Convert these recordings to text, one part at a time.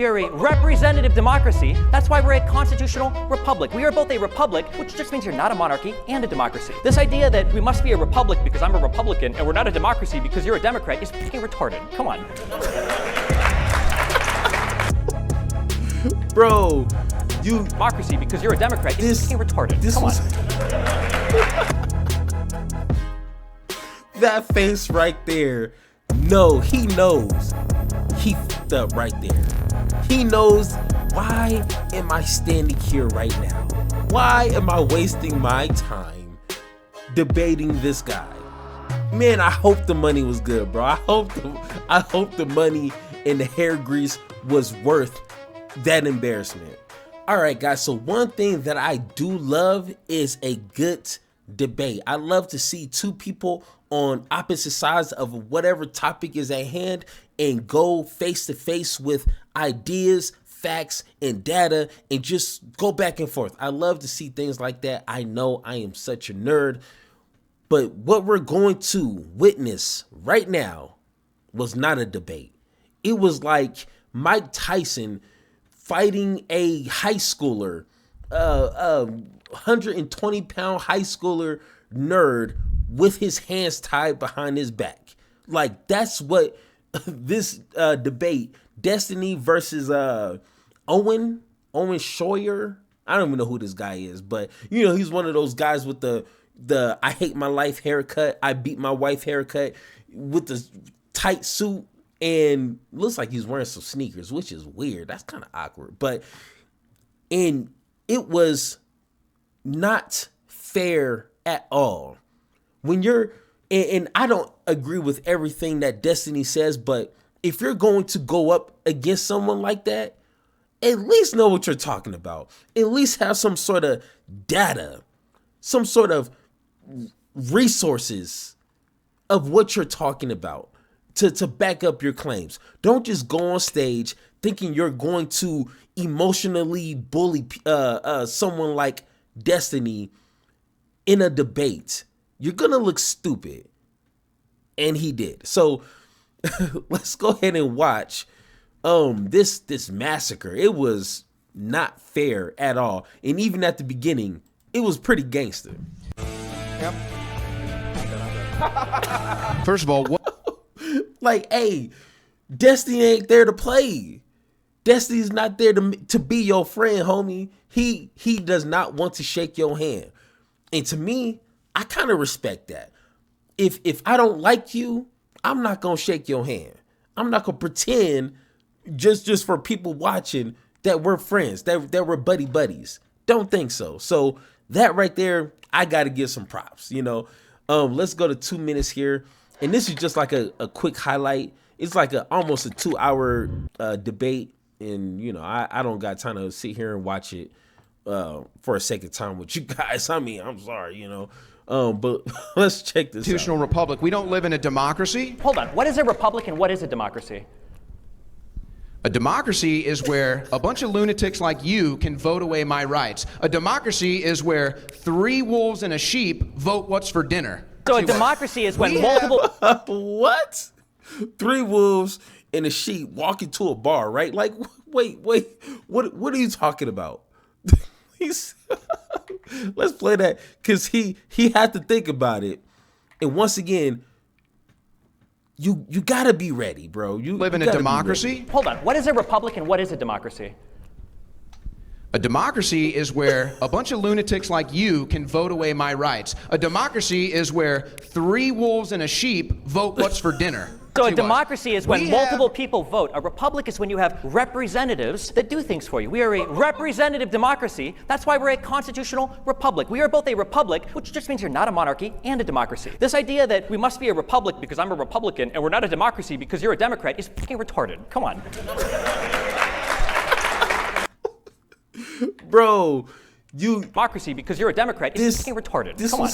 We are a representative democracy. That's why we're a constitutional republic. We are both a republic, which just means you're not a monarchy, and a democracy. This idea that we must be a republic because I'm a Republican and we're not a democracy because you're a Democrat is fucking retarded. Come on. Bro, you... Democracy because you're a Democrat is fucking retarded. This Come was... on. That face right there. No, he knows. He fucked up right there. He knows, why am I standing here right now? Why am I wasting my time debating this guy? Man, I hope the money was good, bro. I hope the money and the hair grease was worth that embarrassment. All right, guys. So one thing that I do love is a good debate. I love to see two people on opposite sides of whatever topic is at hand and go face to face with ideas, facts, and data and just go back and forth. I love to see things like that. I know I am such a nerd, but what we're going to witness right now was not a debate. It was like Mike Tyson fighting a high schooler, 120-pound high schooler nerd with his hands tied behind his back. Like, that's what this debate, Destiny versus Owen Shroyer. I don't even know who this guy is, but you know, he's one of those guys with the I hate my life haircut, I beat my wife haircut, with the tight suit, and looks like he's wearing some sneakers, which is weird. That's kind of awkward. And it was not fair at all. When you're, and I don't agree with everything that Destiny says, but if you're going to go up against someone like that, at least know what you're talking about. At least have some sort of data, some sort of resources of what you're talking about to back up your claims. Don't just go on stage thinking you're going to emotionally bully someone like Destiny in a debate. You're gonna look stupid. And he did. So let's go ahead and watch this massacre. It was not fair at all. And even at the beginning, it was pretty gangster. Yep. First of all, what? Like, hey, Destiny ain't there to play. Destiny's not there to be your friend, homie. He does not want to shake your hand. And to me, I kind of respect that. If I don't like you, I'm not gonna shake your hand. I'm not gonna pretend just for people watching that we're friends, that we're buddies. Don't think so. So that right there, I gotta give some props, you know. Let's go to 2 minutes here. And this is just like a quick highlight. It's like almost a 2-hour debate. And, you know, I don't got time to sit here and watch it for a second time with you guys. I mean, I'm sorry, you know. But let's check this Constitutional out. republic. We don't live in a democracy. Hold on. What is a republic and what is a democracy? A democracy is where a bunch of lunatics like you can vote away my rights. A democracy is where 3 wolves and a sheep vote what's for dinner. So a democracy is when multiple... What? 3 wolves and a sheep walk into a bar, right? Like, wait. What are you talking about? Let's play that, because he had to think about it. And once again, you gotta be ready, bro. You live in a democracy. Hold on. What is a republic and what is a democracy? A democracy is where a bunch of lunatics like you can vote away my rights. A democracy is where 3 wolves and a sheep vote what's for dinner. So a democracy is when multiple people vote. A republic is when you have representatives that do things for you. We are a representative democracy. That's why we're a constitutional republic. We are both a republic, which just means you're not a monarchy, and a democracy. This idea that we must be a republic because I'm a Republican and we're not a democracy because you're a Democrat is fucking retarded. Come on. Bro, democracy because you're a Democrat is fucking retarded. Come on.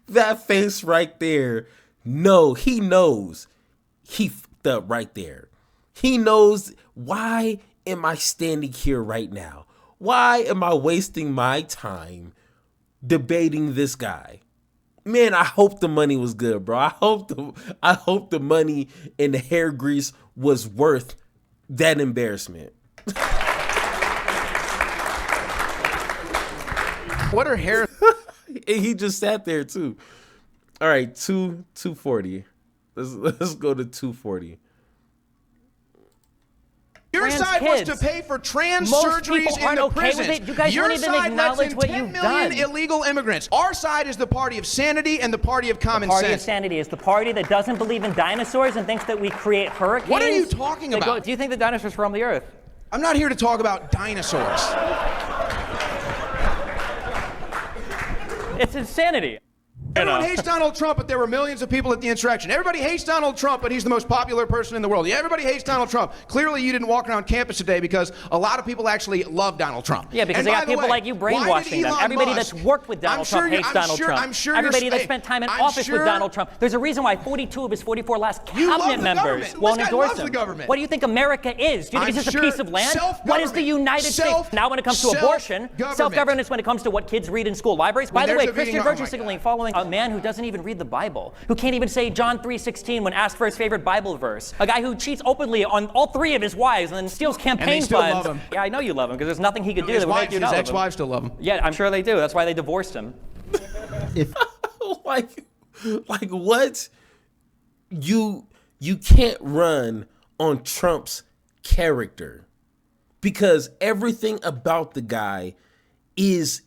That face right there. No, he knows. He fucked up right there. He knows, why am I standing here right now? Why am I wasting my time debating this guy? Man, I hope the money was good, bro. I hope the money and the hair grease was worth that embarrassment. What are hair? And he just sat there too. All right, 240. Let's go to 240. Your Trans side kids. was to pay for trans Most surgeries people in aren't the okay prisons. with it. You guys Your won't even side acknowledge lets in what 10 you've million done. illegal immigrants. Our side is the party of sanity and the party of common Party of sense. sanity is the party that doesn't believe in dinosaurs and thinks that we create hurricanes. What are you talking that about? do you think the dinosaurs roam the earth? I'm not here to talk about dinosaurs. It's insanity. Everyone hates Donald Trump, but there were millions of people at the insurrection. Everybody hates Donald Trump, but he's the most popular person in the world. Yeah, everybody hates Donald Trump. Clearly, you didn't walk around campus today because a lot of people actually love Donald Trump. Yeah, because And they by got the people way, like you why brainwashing did them. Elon Everybody Musk- that's worked with Donald Trump hates Donald Trump. I'm sure Everybody that you're- spent time in I'm office sure- with Donald Trump. There's a reason why 42 of his 44 last You love cabinet the members government. won't This guy endorse loves him. the government. What do you think America is? Do you think I'm it's just sure a piece of land? What is self-government. the United States? Now when it comes to abortion, Self-government. self-governance when it comes to what kids read in school libraries. By the there's way, a Christian meeting- oh virtue my signaling God. following a man who doesn't even read the Bible, who can't even say John 3:16 when asked for his favorite Bible verse. A guy who cheats openly on all three of his wives and then steals campaign still funds. love him. Yeah, I know you love him because there's nothing he could do His that would make wives, you his not love him. ex-wives still love him. Yeah, I'm sure they do. That's why they divorced him. like what? You can't run on Trump's character because everything about the guy is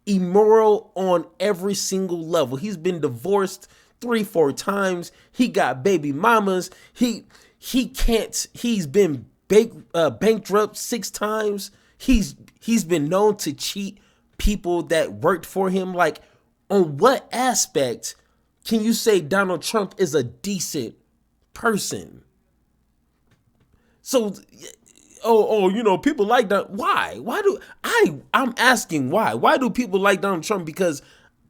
immoral on every single level. He's been divorced 3-4 times. He got baby mamas. He's been bankrupt 6 times. He's been known to cheat people that worked for him. Like, on what aspect can you say Donald Trump is a decent person? So, people like that. Why? I'm asking why. Why do people like Donald Trump? Because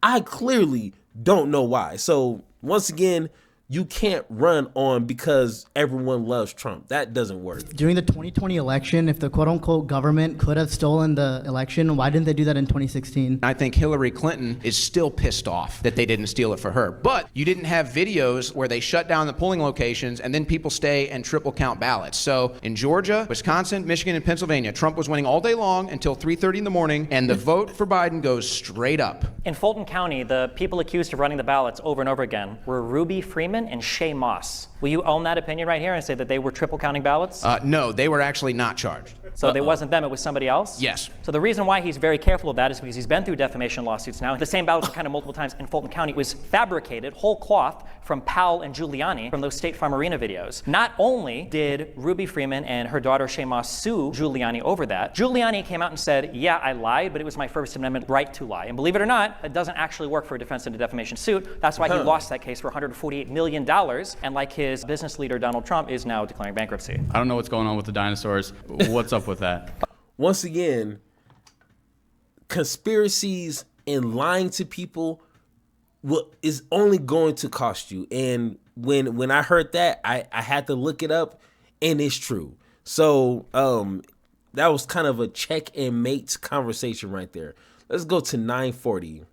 I clearly don't know why. So once again, you can't run on because everyone loves Trump. That doesn't work. During the 2020 election, if the quote-unquote government could have stolen the election, why didn't they do that in 2016? I think Hillary Clinton is still pissed off that they didn't steal it for her. But you didn't have videos where they shut down the polling locations and then people stay and triple count ballots. So in Georgia, Wisconsin, Michigan, and Pennsylvania, Trump was winning all day long until 3:30 in the morning, and the vote for Biden goes straight up. In Fulton County, the people accused of running the ballots over and over again were Ruby Freeman and Shay Moss. Will you own that opinion right here and say that they were triple counting ballots? No, they were actually not charged. So it wasn't them, it was somebody else? Yes. So the reason why he's very careful of that is because he's been through defamation lawsuits now. The same ballots were counted multiple times in Fulton County. It was fabricated, whole cloth, from Powell and Giuliani from those State Farm Arena videos. Not only did Ruby Freeman and her daughter Shay Moss sue Giuliani over that, Giuliani came out and said, yeah, I lied, but it was my First Amendment right to lie. And believe it or not, it doesn't actually work for a defense in a defamation suit. That's why he lost that case for $148 million. And like his business leader, Donald Trump, is now declaring bankruptcy. I don't know what's going on with the dinosaurs. What's up with that? Once again, conspiracies and lying to people is only going to cost you. And when I heard that, I had to look it up, and it's true. So that was kind of a check and mate conversation right there. Let's go to 940.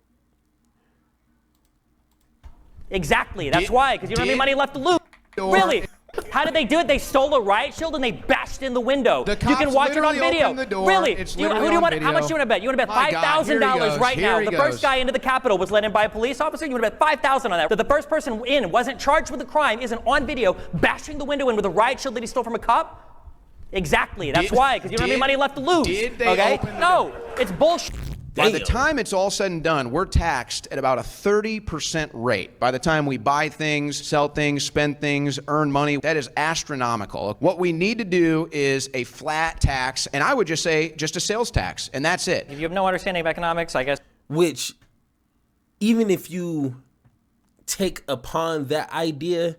Exactly. That's why, because you don't have any money left to lose. Really? How did they do it? They stole a riot shield and they bashed in the window. The You can cops watch it on literally video. opened the door. Really? It's Who do literally you on want? video. How much do you want to bet? You want to bet My God, here he $5,000 goes. right Here now. he The goes. first guy into the Capitol was let in by a police officer. You want to bet $5,000 on that. That the first person in wasn't charged with a crime, isn't on video bashing the window in with a riot shield that he stole from a cop? Exactly. That's why, because you don't have any money left to lose. Did they okay? open the No, it's bullshit. By the time it's all said and done, we're taxed at about a 30% rate. By the time we buy things, sell things, spend things, earn money, that is astronomical. What we need to do is a flat tax, and I would just say just a sales tax, and that's it. If you have no understanding of economics, I guess. Which, even if you take upon that idea,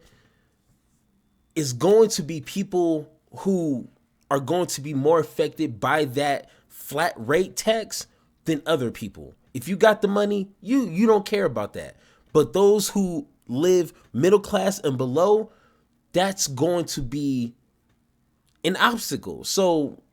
is going to be people who are going to be more affected by that flat rate tax than other people. If you got the money, you don't care about that. But those who live middle class and below, that's going to be an obstacle. So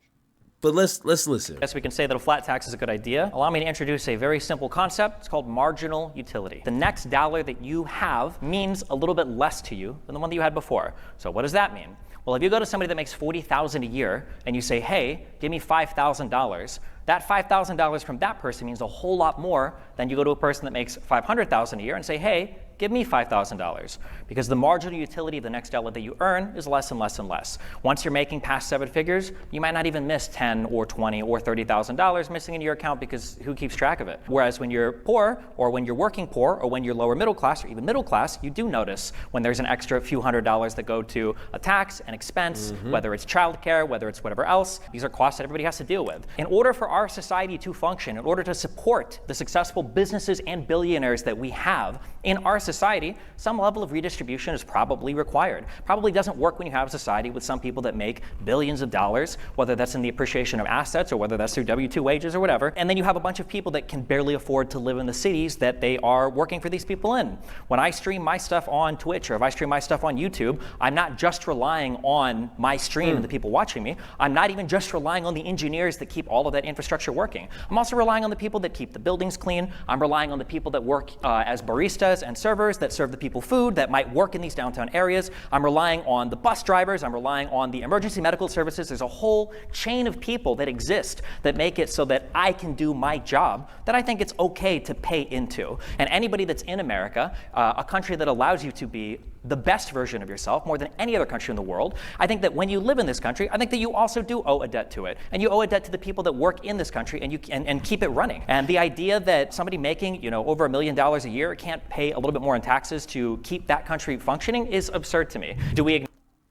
But let's listen. Yes, we can say that a flat tax is a good idea. Allow me to introduce a very simple concept. It's called marginal utility. The next dollar that you have means a little bit less to you than the one that you had before. So what does that mean? Well, if you go to somebody that makes $40,000 a year and you say, hey, give me $5,000, that $5,000 from that person means a whole lot more than you go to a person that makes $500,000 a year and say, hey, give me $5,000, because the marginal utility of the next dollar that you earn is less and less and less. Once you're making past 7 figures, you might not even miss $10 or $20 or $30,000 missing in your account, because who keeps track of it? Whereas when you're poor, or when you're working poor, or when you're lower middle class, or even middle class, you do notice when there's an extra few $100s that go to a tax, an expense, whether it's childcare, whether it's whatever else. These are costs that everybody has to deal with. In order for our society to function, in order to support the successful businesses and billionaires that we have in our society, some level of redistribution is probably required. Probably doesn't work when you have a society with some people that make billions of dollars, whether that's in the appreciation of assets or whether that's through W-2 wages or whatever. And then you have a bunch of people that can barely afford to live in the cities that they are working for these people in. When I stream my stuff on Twitch, or if I stream my stuff on YouTube, I'm not just relying on my stream and the people watching me. I'm not even just relying on the engineers that keep all of that infrastructure working. I'm also relying on the people that keep the buildings clean. I'm relying on the people that work as baristas and servers that serve the people food, that might work in these downtown areas. I'm relying on the bus drivers. I'm relying on the emergency medical services. There's a whole chain of people that exist that make it so that I can do my job that I think it's okay to pay into. And anybody that's in America, a country that allows you to be the best version of yourself more than any other country in the world, I think that when you live in this country, I think that you also do owe a debt to it. And you owe a debt to the people that work in this country and keep it running. And the idea that somebody making over $1 million a year can't pay a little bit more in taxes to keep that country functioning is absurd to me. Do we?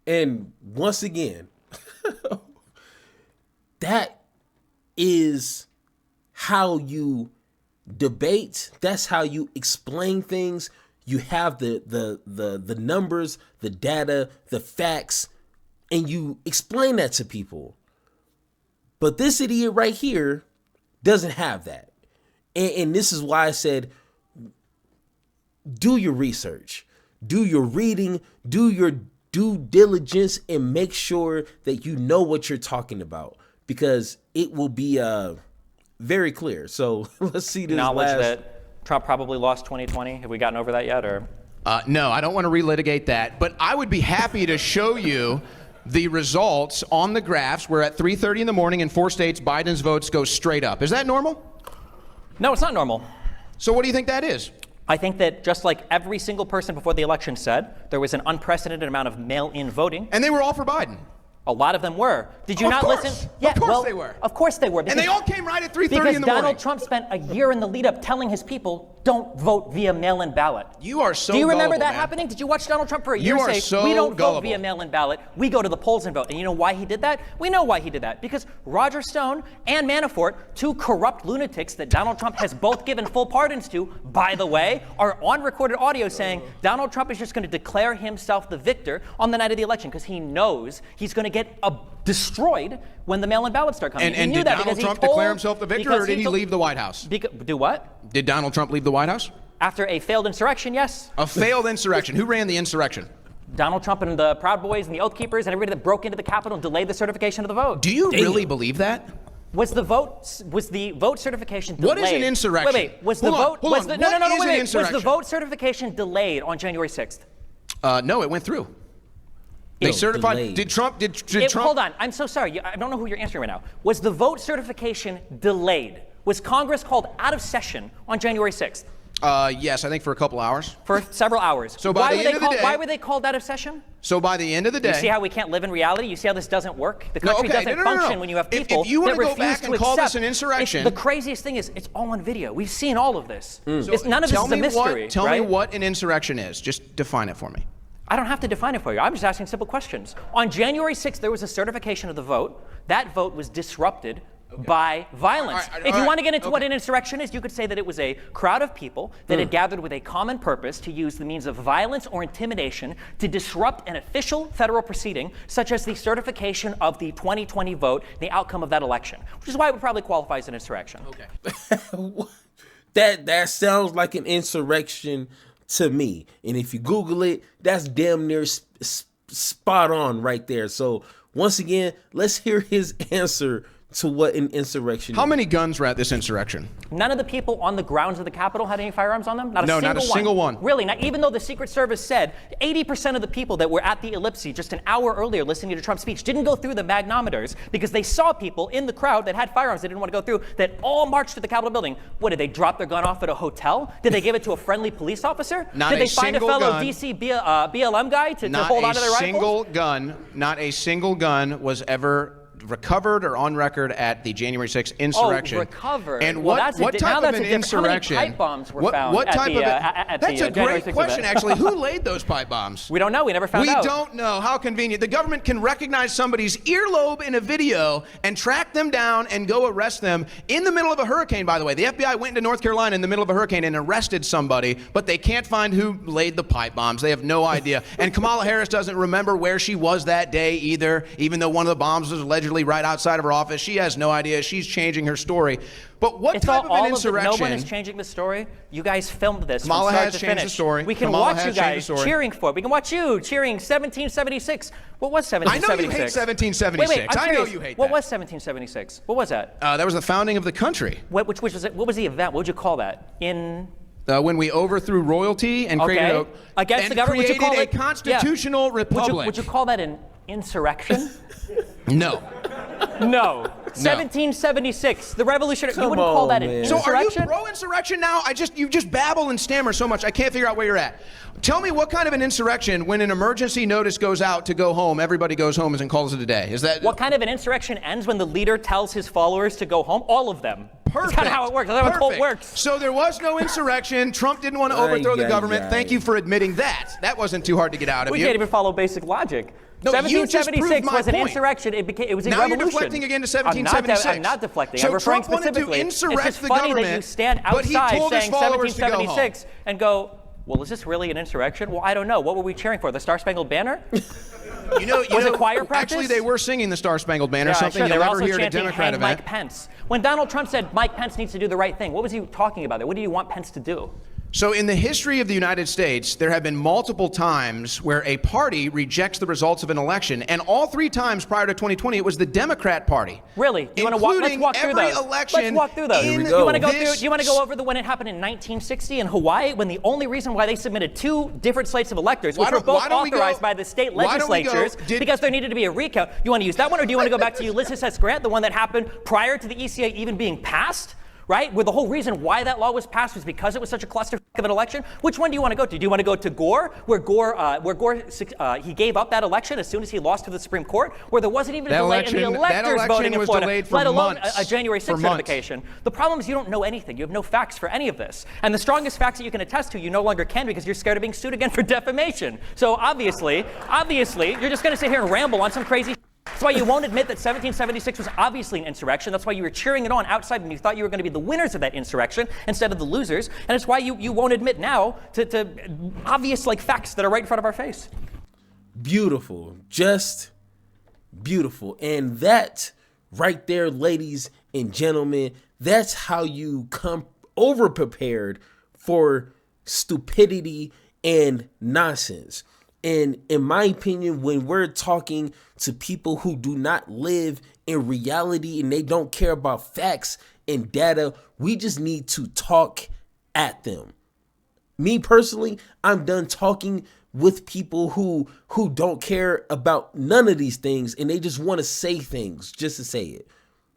And once again, that is how you debate. That's how you explain things. You have the numbers, the data, the facts, and you explain that to people. But this idiot right here doesn't have that. And this is why I said, do your research, do your reading, do your due diligence, and make sure that you know what you're talking about, because it will be very clear. So let's see this Knowledge last... that Trump probably lost 2020. Have we gotten over that yet, or? No, I don't want to relitigate that, but I would be happy to show you the results on the graphs where at 3:30 in the morning in 4 states, Biden's votes go straight up. Is that normal? No, it's not normal. So what do you think that is? I think that just like every single person before the election said, there was an unprecedented amount of mail-in voting. And they were all for Biden. A lot of them were. Did you not listen? Yeah, of course they were. Of course they were. And they all came right at 3:30 in the Because morning. Donald Trump spent a year in the lead up telling his people, don't vote via mail-in ballot. You are so Do you remember gullible, that man. happening? Did you watch Donald Trump for a year You are say, so we don't gullible. vote via mail-in ballot, we go to the polls and vote? And you know why he did that? We know why he did that. Because Roger Stone and Manafort, 2 corrupt lunatics that Donald Trump has both given full pardons to, by the way, are on recorded audio saying Donald Trump is just going to declare himself the victor on the night of the election because he knows he's going to get destroyed when the mail-in ballots start coming. And did Donald Trump declare himself the victor, or did he leave the White House? Do what? Did Donald Trump leave the White House? After a failed insurrection, yes. A failed insurrection. Who ran the insurrection? Donald Trump and the Proud Boys and the Oath Keepers and everybody that broke into the Capitol and delayed the certification of the vote. Do you really believe that? Was the vote certification delayed? What is an insurrection? Wait. Was the Hold vote? on. Was the, no, What no, no, is wait, an wait. Was insurrection? the vote certification delayed on January 6th? No, it went through. They No, certified. delayed. Did Trump? Did Trump? Hold on. I'm so sorry. I don't know who you're answering right now. Was the vote certification delayed? Was Congress called out of session on January 6th? Yes, I think for a couple hours. For several hours. So by the end of the day, why were they called out of session? So by the end of the day, You see how we can't live in reality? You see how this doesn't work? The No, country okay. doesn't No, no, no, no. function when you have If people you wanna that go refuse back to and call this accept. an insurrection- The craziest thing is it's all on video. We've seen all of this. None of this tell is a me mystery. Tell me right? what an insurrection is. Just define it for me. I don't have to define it for you. I'm just asking simple questions. On January 6th, there was a certification of the vote. That vote was disrupted by violence. All right, If all you want to right, get into what an insurrection is, you could say that it was a crowd of people that had gathered with a common purpose to use the means of violence or intimidation to disrupt an official federal proceeding, such as the certification of the 2020 vote, the outcome of that election, which is why it would probably qualify as an insurrection. Okay. That sounds like an insurrection to me. And if you Google it, that's damn near spot on right there. So once again, let's hear his answer to what an insurrection How is. many guns were at this insurrection? None of the people on the grounds of the Capitol had any firearms on them? No, not a single one. Really, not even though the Secret Service said 80% of the people that were at the Ellipse just an hour earlier listening to Trump's speech didn't go through the magnometers because they saw people in the crowd that had firearms they didn't want to go through that all marched to the Capitol building. What, did they drop their gun off at a hotel? Did they give it to a friendly police officer? Not did a they find a single fellow gun. DC BLM guy to hold on to their rifles? Not a single gun was ever recovered or on record at the January 6th insurrection. Oh, recovered. And Well, what type of an insurrection? How many pipe bombs were found what at type the, of at That's the, a January great 6th question, event? actually. Who laid those pipe bombs? We don't know. We never found out. We don't know. How convenient. The government can recognize somebody's earlobe in a video and track them down and go arrest them in the middle of a hurricane, by the way. The FBI went into North Carolina in the middle of a hurricane and arrested somebody, but they can't find who laid the pipe bombs. They have no idea. And Kamala Harris doesn't remember where she was that day either, even though one of the bombs was allegedly right outside of her office. She has no idea. She's changing her story. But what It's type all of an no insurrection? one is changing the story. You guys filmed this Kamala from start has to changed the finish. story. We can Kamala watch has you changed the guys story. cheering for it. We can watch you cheering 1776. What was I know 1776? you hate 1776. Wait, I'm I know curious. you hate What that. was 1776? What was that? That was the founding of the country. What was the event? What would you call that? When we overthrew royalty and created Okay. Against and the government, would you created call a it constitutional republic. Would you call that an insurrection? No. No. 1776, the revolutionary. You Come wouldn't call on, that an man. So are you insurrection? pro-insurrection now? You just babble and stammer so much. I can't figure out where you're at. Tell me what kind of an insurrection when an emergency notice goes out to go home, everybody goes home and calls it a day. Is that What kind of an insurrection ends when the leader tells his followers to go home? All of them. perfect? That's kind of how it works. That's how a cult Perfect. works. So there was no insurrection. Trump didn't want to overthrow the government. Thank you for admitting that. That wasn't too hard to get out of We you. can't even follow basic logic. No, you just proved 1776 my was an point. insurrection. It was a Now revolution. you're deflecting again to I'm 1776. not deflecting. So I'm referring Trump wanted to specifically. insurrect it's just the funny that you government, stand but he outside told his saying followers to go home. 1776 and go, well, is this really an insurrection? Well, I don't know. What were we cheering for? The Star Spangled Banner? You know, Was it choir practice? Actually, they were singing the Star Spangled Banner, Yeah, something sure. They you'll were never also hear at a chanting, Democrat "Hang event. Mike Pence." When Donald Trump said Mike Pence needs to do the right thing, what was he talking about there? What do you want Pence to do? So in the history of the United States, there have been multiple times where a party rejects the results of an election, and all three times prior to 2020, it was the Democrat Party. Really? You want to walk? Let's walk through every those. election Let's walk through those. in You want to go this- through? You want to go over the when it happened in 1960 in Hawaii, when the only reason why they submitted two different slates of electors, which were both authorized by the state legislatures, because there needed to be a recount. You want to use that one, or do you want to go back to Ulysses S. Grant, the one that happened prior to the ECA even being passed? Right? Where the whole reason why that law was passed was because it was such a cluster of an election. Which one do you want to go to? Do you want to go to Gore, where Gore he gave up that election as soon as he lost to the Supreme Court, where there wasn't even a delay in the electors voting in was Florida, delayed for let alone months. a January For 6th months. certification? The problem is you don't know anything. You have no facts for any of this. And the strongest facts that you can attest to, you no longer can because you're scared of being sued again for defamation. So obviously, you're just going to sit here and ramble on some crazy. That's why you won't admit that 1776 was obviously an insurrection. That's why you were cheering it on outside when you thought you were going to be the winners of that insurrection instead of the losers. And it's why you won't admit now to obvious facts that are right in front of our face. Beautiful. Just beautiful. And that right there, ladies and gentlemen, that's how you come over prepared for stupidity and nonsense. And in my opinion, when we're talking to people who do not live in reality and they don't care about facts and data, we just need to talk at them. Me personally, I'm done talking with people who don't care about none of these things and they just want to say things just to say it.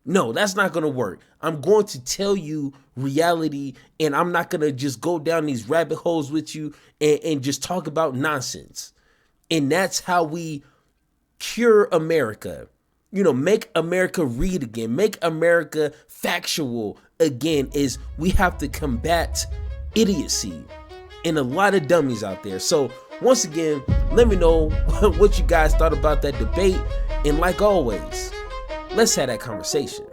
No, that's not going to work. I'm going to tell you reality, and I'm not going to just go down these rabbit holes with you and just talk about nonsense. And that's how we cure America. Make America read again. Make America factual again. Is we have to combat idiocy and a lot of dummies out there. So once again, let me know what you guys thought about that debate. And like always, let's have that conversation.